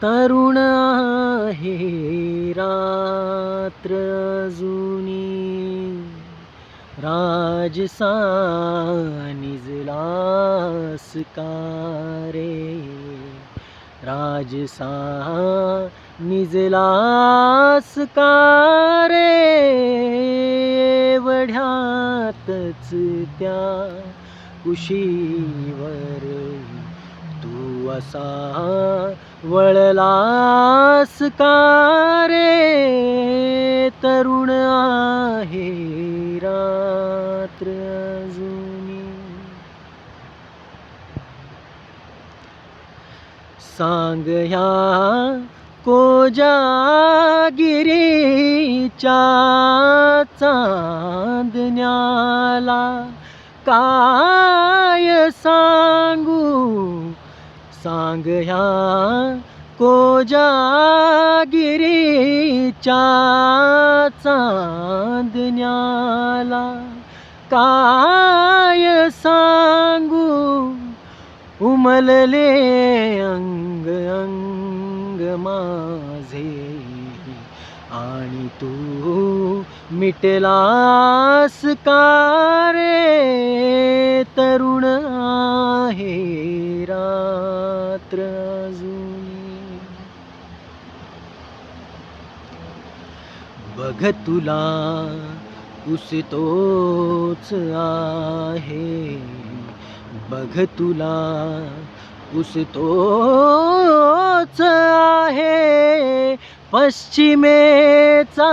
तरुण आहे रात्र जुनी, राजसा निजलास का रे, राजसा निजलास का रे. एवढ्यातच त्या कुशीवर तू असा वळलास का रे. तरुण आहे रात्र जुनी. सांग ह्या कोजागिरीच्या चांदण्याला काय सांगू. सांग ह्या कोजागिरीच्या चांदण्याला काय सांगू. उमलले अंग अंग माझे आणि तू मिटलास का रे. तरुण आहे रात्र जुनी. बघ तुला पुसतोच आहे, बघ तुला पुसतोच आहे. पश्चिमेचा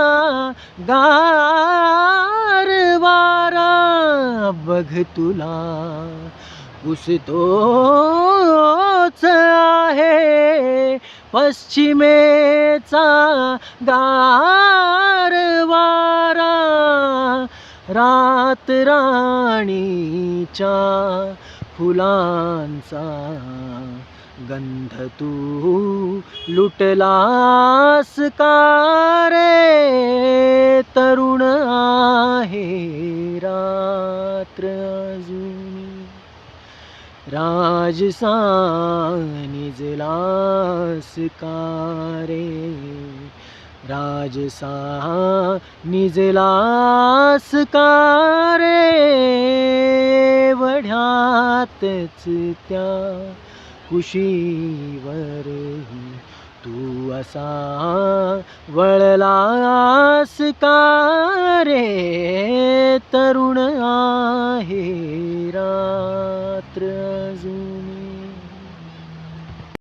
गार वारा, बघ तुला पुसतोच आहे. पश्चिमेचा गार वारा, रातराणीच्या फुलांचा गंध तू लुटलास का रे. तरुण आहे रात्र जुनी, राजसा निजलास का रे. राजसा निजलास का रे. एवढ्यातच त्या कुशीवर तू असा वळलास का रे. तरुण आहे रात्र जुनी.